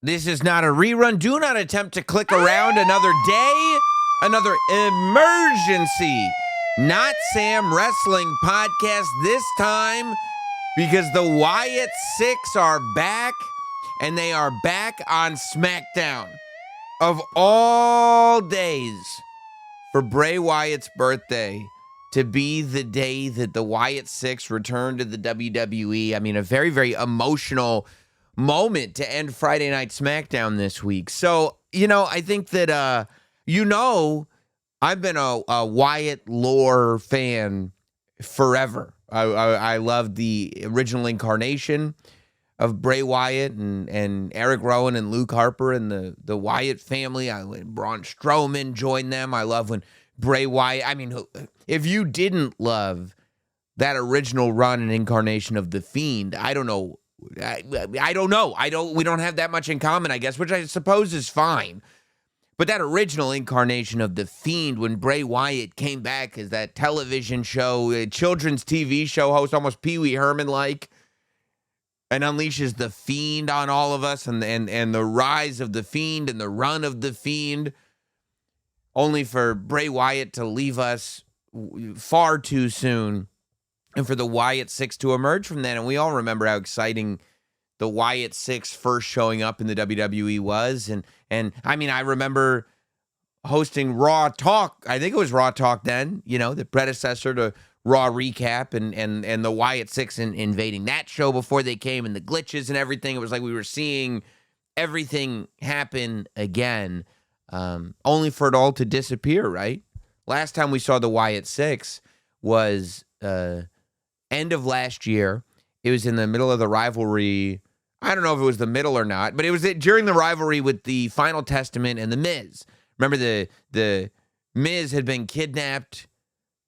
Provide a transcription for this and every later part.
This is not a rerun. Do not attempt to click around another day, another emergency Notsam Wrestling podcast this time because the Wyatt Sicks are back, and they are back on Smackdown. Of all days for Bray Wyatt's birthday to be the day that the Wyatt Sicks return to the WWE. I mean, a very, very emotional moment to end Friday Night Smackdown this week. So, I think that, I've been a Wyatt lore fan forever. I love the original incarnation of Bray Wyatt and Eric Rowan and Luke Harper and the Wyatt family. Braun Strowman joined them. I love when Bray Wyatt, if you didn't love that original run and incarnation of The Fiend, I don't know. I don't know. We don't have that much in common, I guess, which I suppose is fine. But that original incarnation of The Fiend, when Bray Wyatt came back as that television show, a children's TV show host, almost Pee Wee Herman-like, and unleashes The Fiend on all of us, and the rise of The Fiend and the run of The Fiend, only for Bray Wyatt to leave us far too soon, and for the Wyatt Sicks to emerge from that. And we all remember how exciting the Wyatt Sicks first showing up in the WWE was. And I remember hosting Raw Talk. I think it was Raw Talk then, the predecessor to Raw Recap, and the Wyatt Sicks invading that show before they came, and the glitches and everything. It was like we were seeing everything happen again, only for it all to disappear, right? Last time we saw the Wyatt Sicks was end of last year. It was in the middle of the rivalry. I don't know if it was the middle or not, but it was during the rivalry with the Final Testament and the Miz. Remember, the Miz had been kidnapped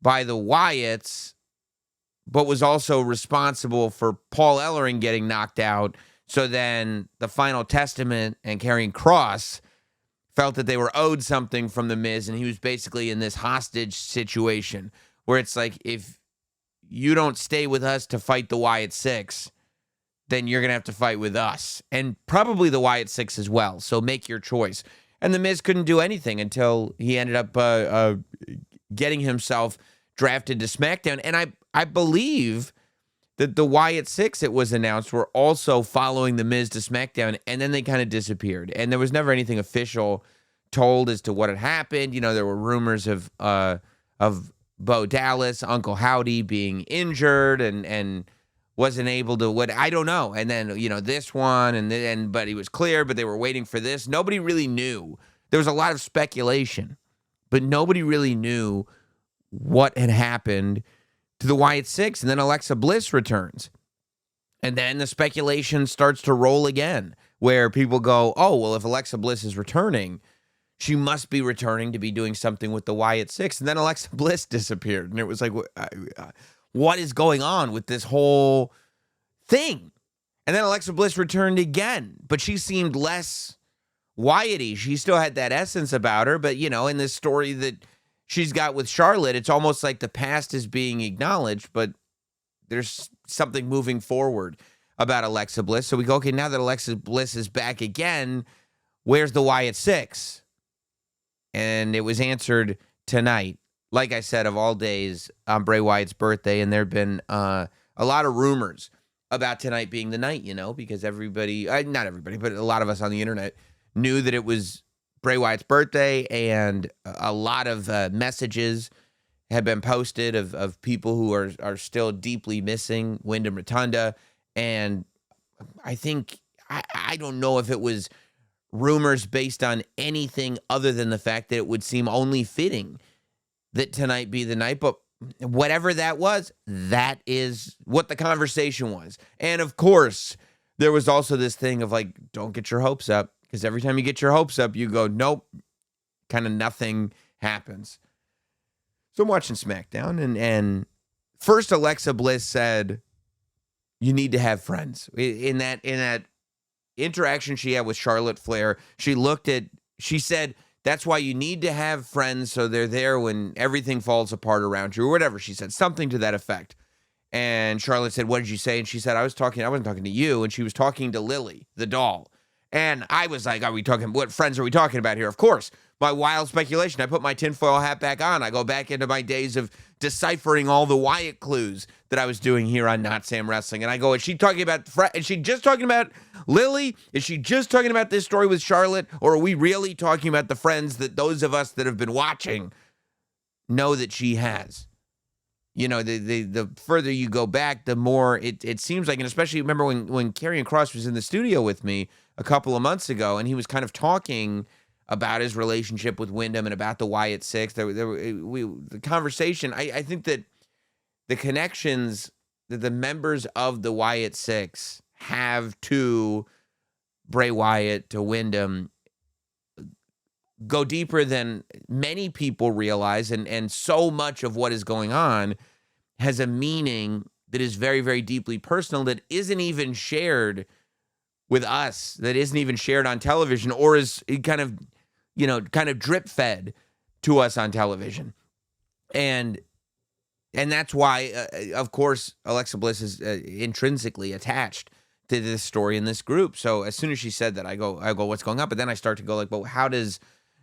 by the Wyatts, but was also responsible for Paul Ellering getting knocked out. So then the Final Testament and Karrion Kross felt that they were owed something from the Miz, and he was basically in this hostage situation where it's like, if you don't stay with us to fight the Wyatt Sicks, then you're going to have to fight with us, and probably the Wyatt Sicks as well. So make your choice. And the Miz couldn't do anything until he ended up getting himself drafted to SmackDown. And I believe that the Wyatt Sicks, it was announced, were also following the Miz to SmackDown, and then they kind of disappeared. And there was never anything official told as to what had happened. There were rumors of Bo Dallas, Uncle Howdy, being injured and wasn't able to, I don't know. And then, this one, but he was clear, but they were waiting for this. Nobody really knew. There was a lot of speculation, but nobody really knew what had happened to the Wyatt Sicks. And then Alexa Bliss returns. And then the speculation starts to roll again, where people go, oh, well, if Alexa Bliss is returning, she must be returning to be doing something with the Wyatt Sicks. And then Alexa Bliss disappeared. And it was like, what is going on with this whole thing? And then Alexa Bliss returned again, but she seemed less Wyatt-y. She still had that essence about her, but, in this story that she's got with Charlotte, it's almost like the past is being acknowledged, but there's something moving forward about Alexa Bliss. So we go, okay, now that Alexa Bliss is back again, where's the Wyatt Sicks? And it was answered tonight, like I said, of all days, on Bray Wyatt's birthday. And there have been a lot of rumors about tonight being the night, because everybody, not everybody, but a lot of us on the internet knew that it was Bray Wyatt's birthday. And a lot of messages have been posted of people who are still deeply missing Wyndham Rotunda. And I think, I don't know if it was rumors based on anything other than the fact that it would seem only fitting that tonight be the night, but whatever that was, that is what the conversation was. And of course, there was also this thing of like, don't get your hopes up, because every time you get your hopes up, you go, nope, kind of nothing happens. So I'm watching SmackDown, and first Alexa Bliss said, you need to have friends. In that interaction she had with Charlotte Flair, she said, that's why you need to have friends, so they're there when everything falls apart around you, or whatever she said, something to that effect. And Charlotte said, what did you say? And she said, I wasn't talking to you. And she was talking to Lily, the doll. And I was like, what friends are we talking about here? Of course, my wild speculation. I put my tinfoil hat back on. I go back into my days of deciphering all the Wyatt clues that I was doing here on Notsam Wrestling. And I go, is she just talking about Lily? Is she just talking about this story with Charlotte? Or are we really talking about the friends that those of us that have been watching know that she has? You know, the further you go back, the more it seems like, and especially remember when Karrion Kross was in the studio with me a couple of months ago, and he was kind of talking about his relationship with Wyndham and about the Wyatt Sicks. The conversation, I think that the connections that the members of the Wyatt Sicks have to Bray Wyatt, to Wyndham, go deeper than many people realize, and so much of what is going on has a meaning that is very, very deeply personal, that isn't even shared with us, that isn't even shared on television, or is kind of drip fed to us on television. And that's why, of course, Alexa Bliss is intrinsically attached to this story in this group. So as soon as she said that, I go, what's going on? But then I start to go like, well, how does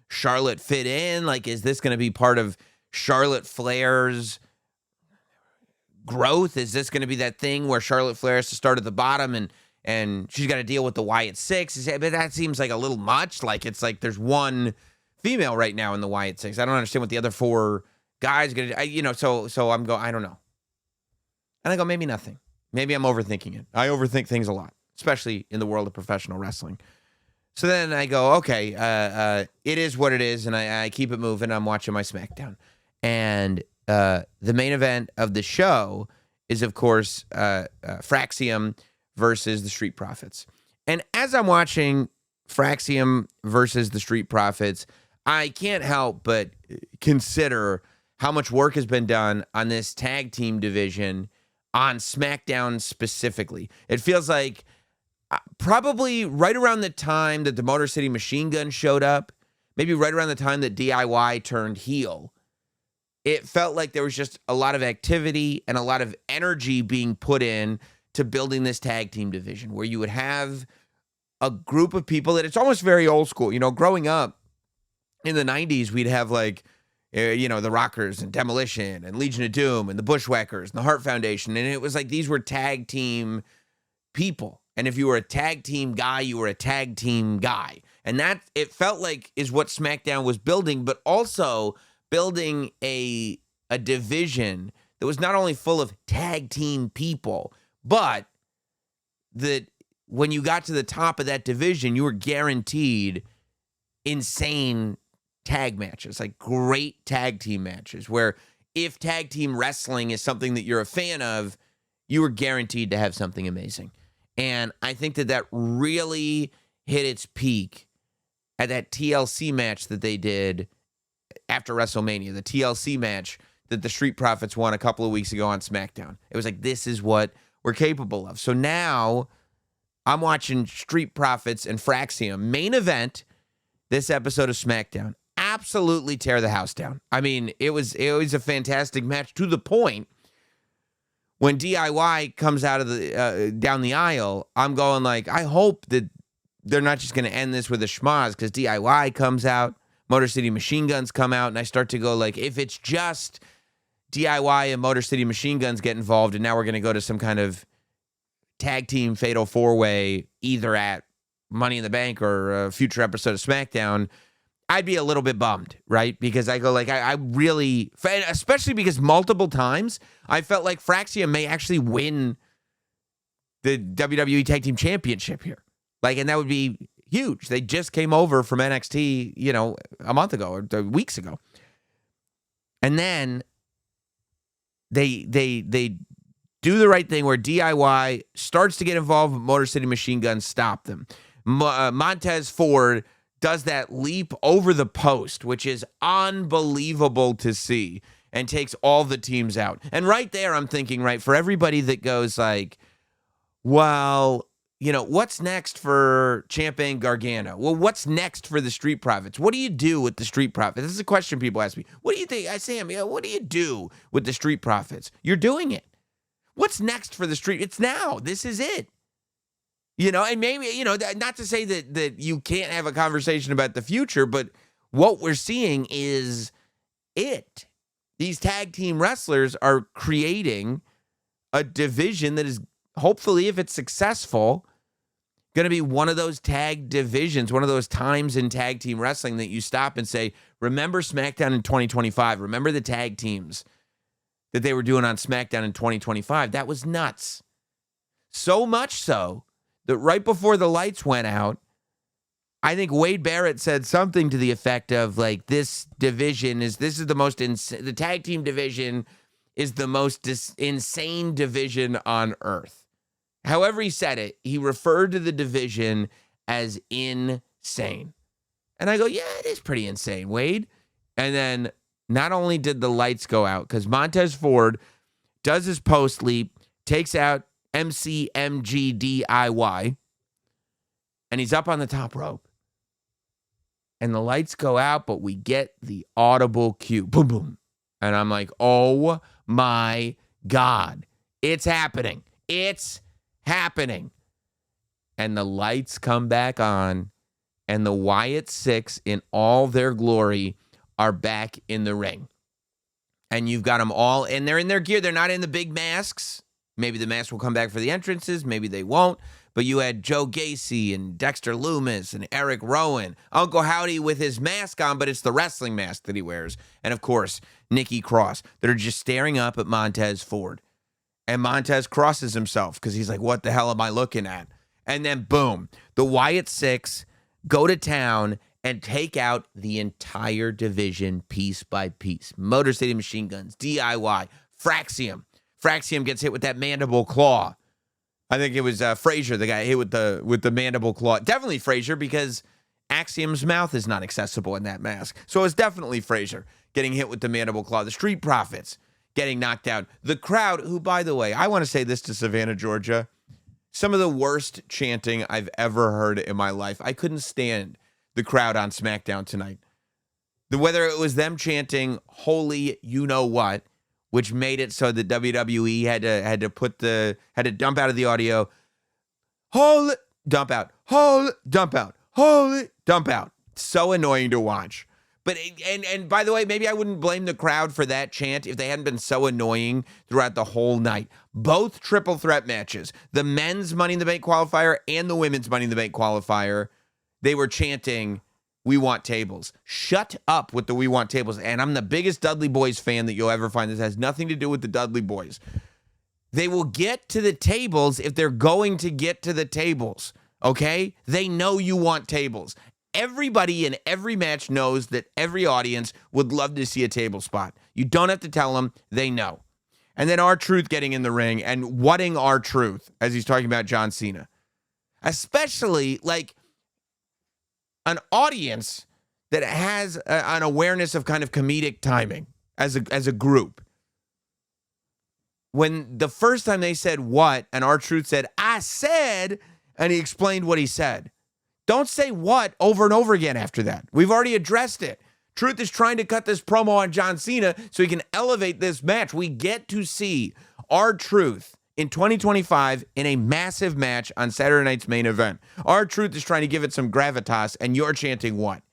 Charlotte fit in? Like, is this going to be part of Charlotte Flair's growth? Is this going to be that thing where Charlotte Flair has to start at the bottom and she's got to deal with the Wyatt Sicks? But that seems like a little much. Like, it's like there's one female right now in the Wyatt Sicks. I don't understand what the other four guys going to do. So I'm going, I don't know. And I go, maybe nothing. Maybe I'm overthinking it. I overthink things a lot, especially in the world of professional wrestling. So then I go, okay, it is what it is, and I keep it moving. I'm watching my Smackdown. And the main event of the show is, of course, Fraxium versus the Street Profits. And as I'm watching Fraxium versus the Street Profits, I can't help but consider how much work has been done on this tag team division on SmackDown specifically. It feels like probably right around the time that the Motor City Machine Guns showed up, maybe right around the time that DIY turned heel, it felt like there was just a lot of activity and a lot of energy being put in to building this tag team division, where you would have a group of people that it's almost very old school. You know, growing up in the 90s, we'd have like, the Rockers and Demolition and Legion of Doom and the Bushwhackers and the Hart Foundation. And it was like these were tag team people. And if you were a tag team guy, you were a tag team guy. And that, it felt like, is what SmackDown was building, but also building a division that was not only full of tag team people, but that when you got to the top of that division, you were guaranteed insane tag matches, like great tag team matches, where if tag team wrestling is something that you're a fan of, you were guaranteed to have something amazing. And I think that really hit its peak at that TLC match that they did after WrestleMania, the TLC match that the Street Profits won a couple of weeks ago on SmackDown. It was like, this is what we're capable of. So now I'm watching Street Profits and Fraxium main event this episode of SmackDown. Absolutely tear the house down. I mean, it was a fantastic match, to the point when DIY comes out of the down the aisle, I'm going like, I hope that they're not just going to end this with a schmoz, because DIY comes out, Motor City Machine Guns come out, and I start to go like, if it's just DIY and Motor City Machine Guns get involved, and now we're going to go to some kind of tag team fatal four-way, either at Money in the Bank or a future episode of SmackDown, I'd be a little bit bummed, right? Because I go like, I really, especially because multiple times I felt like Fraxium may actually win the WWE Tag Team Championship here. Like, and that would be huge. They just came over from NXT, a month ago or weeks ago. And then they do the right thing where DIY starts to get involved with Motor City Machine Guns, stop them. Montez Ford does that leap over the post, which is unbelievable to see, and takes all the teams out. And right there, I'm thinking, right, for everybody that goes like, well, what's next for Ciampa Gargano? Well, what's next for the Street Profits? What do you do with the Street Profits? This is a question people ask me. What do you think? I say, what do you do with the Street Profits? You're doing it. What's next for the Street? It's now. This is it. And maybe, not to say that you can't have a conversation about the future, but what we're seeing is these tag team wrestlers are creating a division that is, hopefully, if it's successful, going to be one of those tag divisions, one of those times in tag team wrestling that you stop and say, remember SmackDown in 2025? Remember the tag teams that they were doing on SmackDown in 2025? That was nuts. So much so that right before the lights went out, I think Wade Barrett said something to the effect of, like, this division the tag team division is the most insane division on earth. However he said it, he referred to the division as insane. And I go, yeah, it is pretty insane, Wade. And then not only did the lights go out, because Montez Ford does his post leap, takes out MCMGDIY, and he's up on the top rope. And the lights go out, but we get the audible cue. Boom, boom. And I'm like, oh my God. It's happening. It's happening. And the lights come back on, and the Wyatt Sicks in all their glory are back in the ring. And you've got them all, and they're in their gear. They're not in the big masks. Maybe the masks will come back for the entrances. Maybe they won't. But you had Joe Gacy and Dexter Lumis and Eric Rowan. Uncle Howdy with his mask on, but it's the wrestling mask that he wears. And, of course, Nikki Cross, that are just staring up at Montez Ford. And Montez crosses himself because he's like, what the hell am I looking at? And then, boom, the Wyatt Sicks go to town and take out the entire division piece by piece. Motor City Machine Guns, DIY, Fraxium. Fraxium gets hit with that mandible claw. I think it was Frazier that got hit with the mandible claw. Definitely Frazier, because Axiom's mouth is not accessible in that mask. So it's definitely Frazier getting hit with the mandible claw. The Street Profits getting knocked out. The crowd, who, by the way, I want to say this to Savannah, Georgia. Some of the worst chanting I've ever heard in my life. I couldn't stand the crowd on SmackDown tonight. Whether it was them chanting "Holy you know what," which made it so that WWE had to dump out of the audio. Holy dump out. Holy dump out. Holy dump out. So annoying to watch. But and by the way, maybe I wouldn't blame the crowd for that chant if they hadn't been so annoying throughout the whole night. Both triple threat matches, the men's Money in the Bank qualifier and the women's Money in the Bank qualifier, they were chanting, "We want tables." Shut up with the "We want tables." And I'm the biggest Dudley Boys fan that you'll ever find. This has nothing to do with the Dudley Boys. They will get to the tables if they're going to get to the tables, okay? They know you want tables. Everybody in every match knows that every audience would love to see a table spot. You don't have to tell them. They know. And then R-Truth getting in the ring and whatting R-Truth as he's talking about John Cena. Especially, like, an audience that has an awareness of kind of comedic timing as a group. When the first time they said what, and R-Truth said, "I said," and he explained what he said. Don't say what over and over again after that. We've already addressed it. Truth is trying to cut this promo on John Cena so he can elevate this match. We get to see R-Truth in 2025 in a massive match on Saturday night's main event. R-Truth is trying to give it some gravitas, and you're chanting what?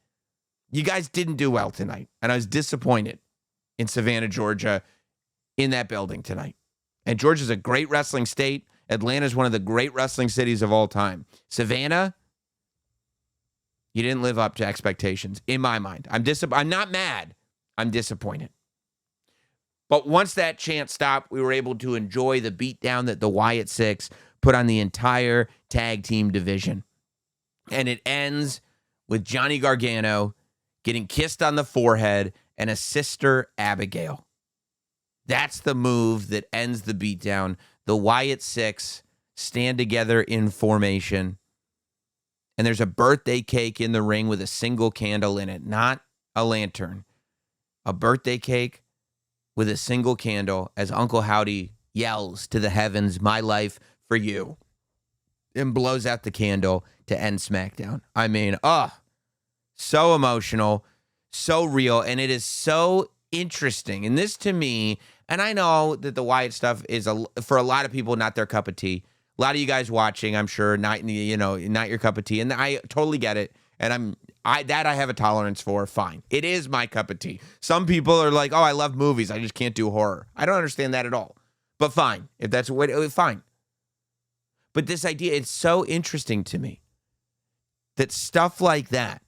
You guys didn't do well tonight, and I was disappointed in Savannah, Georgia, in that building tonight. And Georgia's a great wrestling state. Atlanta's one of the great wrestling cities of all time. Savannah, you didn't live up to expectations, in my mind. I'm not mad. I'm disappointed. But once that chant stopped, we were able to enjoy the beatdown that the Wyatt Sicks put on the entire tag team division. And it ends with Johnny Gargano getting kissed on the forehead and a sister Abigail. That's the move that ends the beatdown. The Wyatt Sicks stand together in formation. And there's a birthday cake in the ring with a single candle in it, not a lantern. A birthday cake with a single candle as Uncle Howdy yells to the heavens, "My life for you," and blows out the candle to end SmackDown. I mean, so emotional, so real, and it is so interesting. And this to me, and I know that the Wyatt stuff is, for a lot of people, not their cup of tea. A lot of you guys watching, I'm sure, not your cup of tea, and I totally get it. And I have a tolerance for. Fine, it is my cup of tea. Some people are like, oh, I love movies, I just can't do horror. I don't understand that at all. But fine, if that's what, fine. But this idea, it's so interesting to me that stuff like that,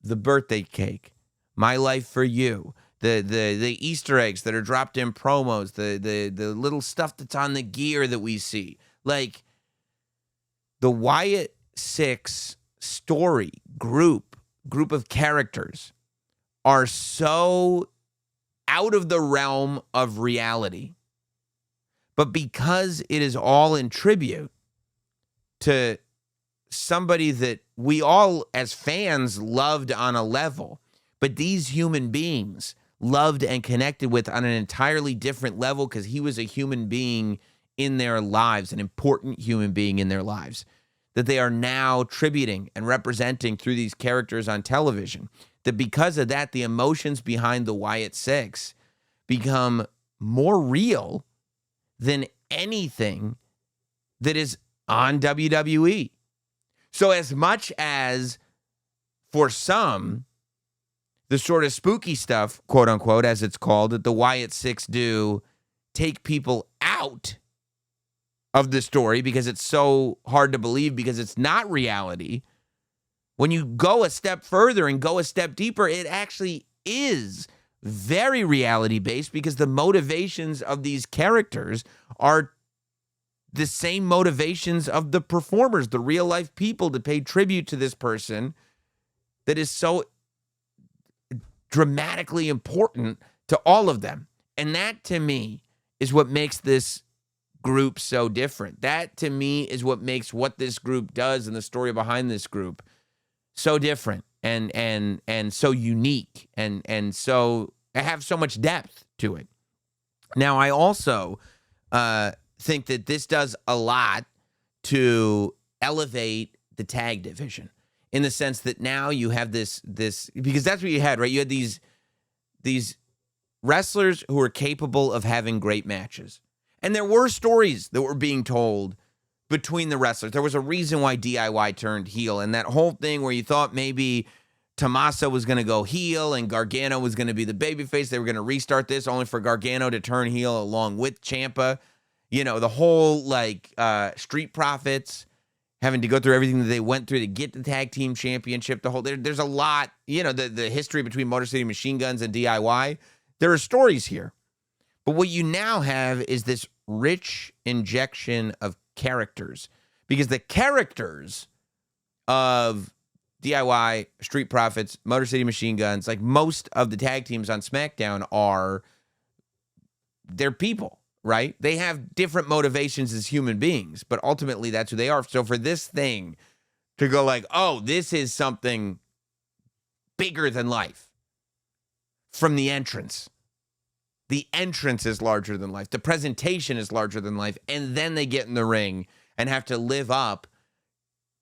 the birthday cake, My Life for You, the Easter eggs that are dropped in promos, the little stuff that's on the gear that we see, like the Wyatt Sicks story group of characters are so out of the realm of reality. But because it is all in tribute to somebody that we all as fans loved on a level, but these human beings loved and connected with on an entirely different level because he was a human being in their lives, an important human being in their lives, that they are now tributing and representing through these characters on television, that because of that, the emotions behind the Wyatt Sicks become more real than anything that is on WWE. So as much as for some, the sort of spooky stuff, quote unquote, as it's called, that the Wyatt Sicks do take people out of the story because it's so hard to believe because it's not reality. When you go a step further and go a step deeper, it actually is very reality-based because the motivations of these characters are the same motivations of the performers, the real-life people that pay tribute to this person that is so dramatically important to all of them. And that, to me, is what makes this group so different. That, to me, is what makes what this group does and the story behind this group so different and so unique and so have so much depth to it. Now, I also think that this does a lot to elevate the tag division in the sense that now you have this because that's what you had, right? You had these wrestlers who were capable of having great matches. And there were stories that were being told between the wrestlers. There was a reason why DIY turned heel, and that whole thing where you thought maybe Tommaso was going to go heel and Gargano was going to be the babyface. They were going to restart this only for Gargano to turn heel along with Ciampa. You know, the whole Street Profits having to go through everything that they went through to get the tag team championship. There's a lot, the history between Motor City Machine Guns and DIY. There are stories here. But what you now have is this rich injection of characters, because the characters of DIY, Street Profits, Motor City Machine Guns, like most of the tag teams on SmackDown they're people, right? They have different motivations as human beings, but ultimately that's who they are. So for this thing to go like, oh, this is something bigger than life from the entrance. The entrance is larger than life. The presentation is larger than life. And then they get in the ring and have to live up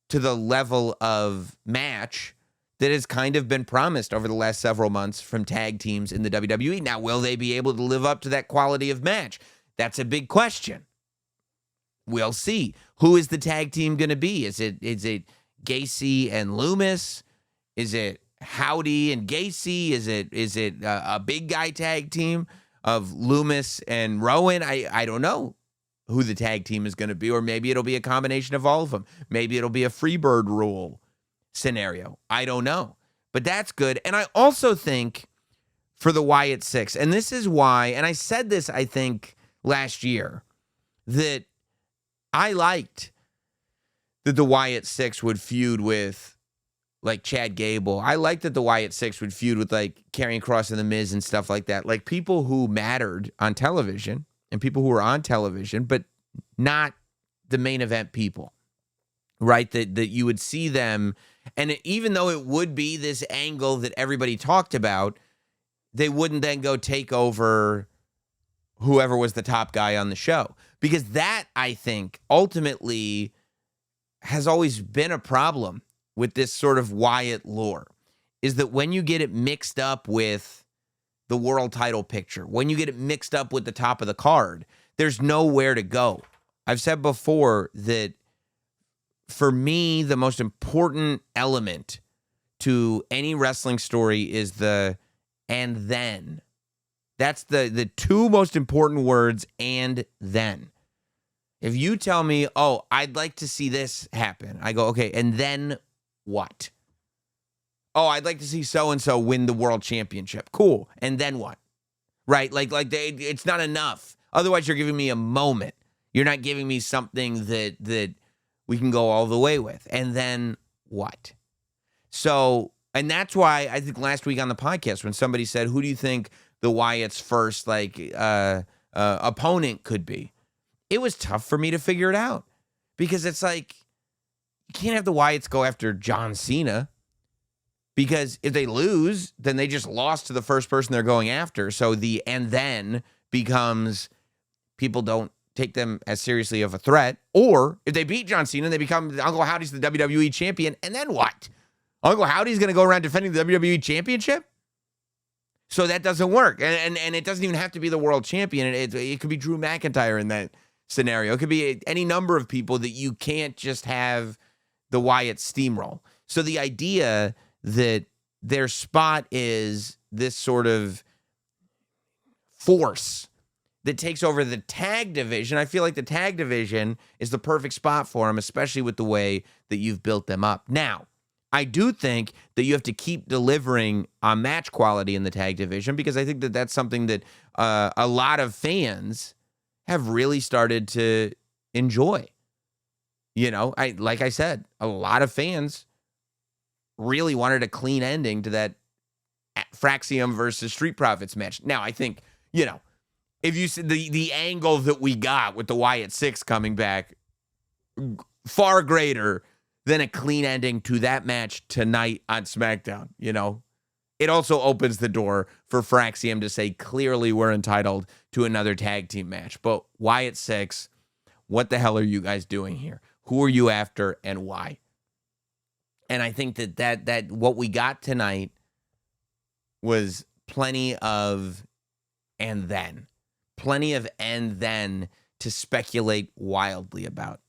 to the level of match that has kind of been promised over the last several months from tag teams in the WWE. Now, will they be able to live up to that quality of match? That's a big question. We'll see. Who is the tag team going to be? Is it Gacy and Loomis? Is it Howdy and Gacy? Is it a big guy tag team of Loomis and Rowan? I don't know who the tag team is going to be, or maybe it'll be a combination of all of them. Maybe it'll be a Freebird rule scenario. I don't know. But that's good. And I also think for the Wyatt Sicks, and this is why, and I said this, I think, last year, that I liked that the Wyatt Sicks would feud with like Chad Gable. I liked that the Wyatt Sicks would feud with like Karrion Kross and The Miz and stuff like that. Like people who mattered on television and people who were on television, but not the main event people, right? That you would see them. And even though it would be this angle that everybody talked about, they wouldn't then go take over whoever was the top guy on the show. Because that, I think, ultimately has always been a problem with this sort of Wyatt lore, is that when you get it mixed up with the world title picture, when you get it mixed up with the top of the card, there's nowhere to go I've said before that for me, the most important element to any wrestling story is the "and then." That's the two most important words, "and then." If you tell me, oh, I'd like to see this happen, I go, okay, and then what? Oh, I'd like to see so-and-so win the world championship. Cool. And then what? Right? It's not enough. Otherwise, you're giving me a moment. You're not giving me something that we can go all the way with. And then what? So, and that's why I think last week on the podcast, when somebody said, who do you think the Wyatt's first opponent could be? It was tough for me to figure it out because it's like, you can't have the Wyatts go after John Cena because if they lose, then they just lost to the first person they're going after. So the "and then" becomes people don't take them as seriously of a threat. Or if they beat John Cena, they become Uncle Howdy's the WWE champion. And then what? Uncle Howdy's going to go around defending the WWE championship? So that doesn't work. And it doesn't even have to be the world champion. It could be Drew McIntyre in that scenario. It could be any number of people that you can't just have the Wyatt steamroll. So the idea that their spot is this sort of force that takes over the tag division, I feel like the tag division is the perfect spot for them, especially with the way that you've built them up. Now, I do think that you have to keep delivering on match quality in the tag division because I think that that's something that a lot of fans have really started to enjoy. You know, like I said, a lot of fans really wanted a clean ending to that Fraxium versus Street Profits match. Now, I think, you know, if you see the angle that we got with the Wyatt Sicks coming back, far greater than a clean ending to that match tonight on SmackDown, you know. It also opens the door for Fraxium to say, clearly we're entitled to another tag team match. But Wyatt Sicks, what the hell are you guys doing here? Who are you after and why? And I think that what we got tonight was plenty of "and then." Plenty of "and then" to speculate wildly about.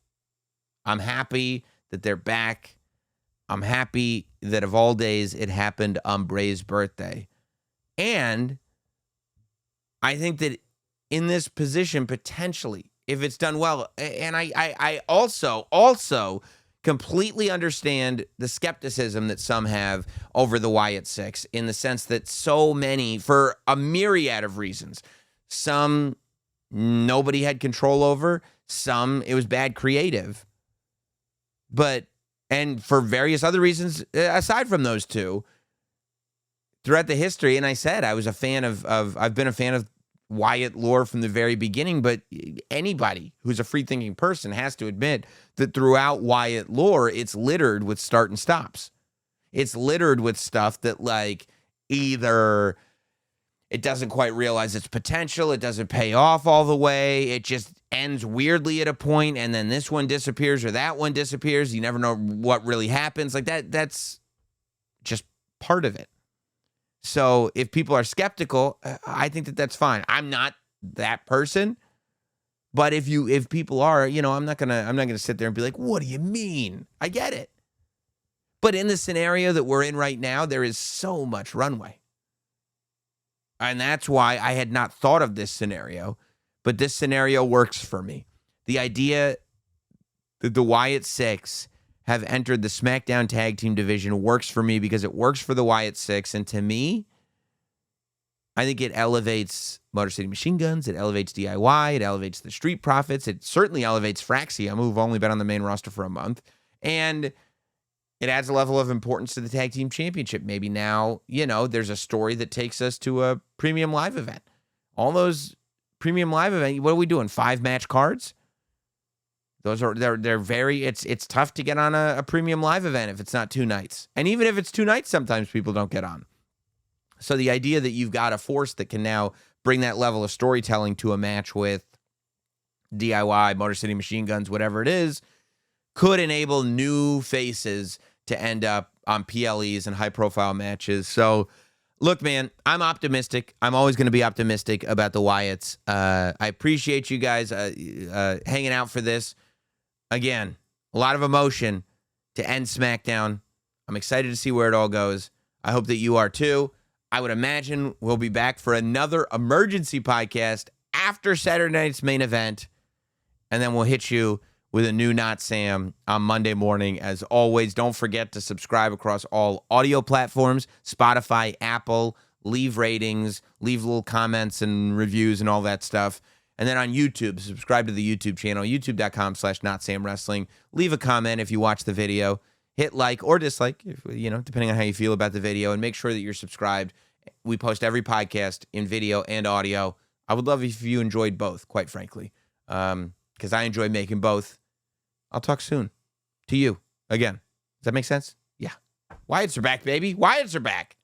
I'm happy that they're back. I'm happy that of all days it happened on Bray's birthday. And I think that in this position, potentially, if it's done well, and I also completely understand the skepticism that some have over the Wyatt Sicks in the sense that so many, for a myriad of reasons, some nobody had control over, some it was bad creative. And for various other reasons, aside from those two, throughout the history, and I said I was a fan I've been a fan of Wyatt lore from the very beginning, but anybody who's a free-thinking person has to admit that throughout Wyatt lore, it's littered with start and stops. It's littered with stuff that, like, either it doesn't quite realize its potential, it doesn't pay off all the way, it just ends weirdly at a point, and then this one disappears or that one disappears. You never know what really happens. Like that's just part of it. So if people are skeptical, I think that that's fine. I'm not that person, but if people are, you know, I'm not gonna sit there and be like, what do you mean? I get it. But in the scenario that we're in right now, there is so much runway. And that's why I had not thought of this scenario, but this scenario works for me. The idea that the Wyatt Sicks have entered the SmackDown Tag Team division works for me because it works for the Wyatt Sicks. And to me, I think it elevates Motor City Machine Guns. It elevates DIY. It elevates the Street Profits. It certainly elevates Fraxium, who've only been on the main roster for a month. And it adds a level of importance to the Tag Team Championship. Maybe now, you know, there's a story that takes us to a premium live event. All those premium live events, what are we doing? 5-match cards? Those are they're very it's tough to get on a premium live event if it's not 2 nights. And even if it's 2 nights, sometimes people don't get on. So the idea that you've got a force that can now bring that level of storytelling to a match with DIY, Motor City Machine Guns, whatever it is, could enable new faces to end up on PLEs and high-profile matches. So Look, man, I'm optimistic. I'm always going to be optimistic about the Wyatts. I appreciate you guys hanging out for this. Again, a lot of emotion to end SmackDown. I'm excited to see where it all goes. I hope that you are too. I would imagine we'll be back for another emergency podcast after Saturday night's main event. And then we'll hit you with a new Notsam on Monday morning. As always, don't forget to subscribe across all audio platforms, Spotify, Apple, leave ratings, leave little comments and reviews and all that stuff. And then on YouTube, subscribe to the YouTube channel, youtube.com/NotSamWrestling. Leave a comment if you watch the video. Hit like or dislike, depending on how you feel about the video. And make sure that you're subscribed. We post every podcast in video and audio. I would love if you enjoyed both, quite frankly, because I enjoy making both. I'll talk soon to you again. Does that make sense? Yeah. Wyatts are back, baby. Wyatts are back.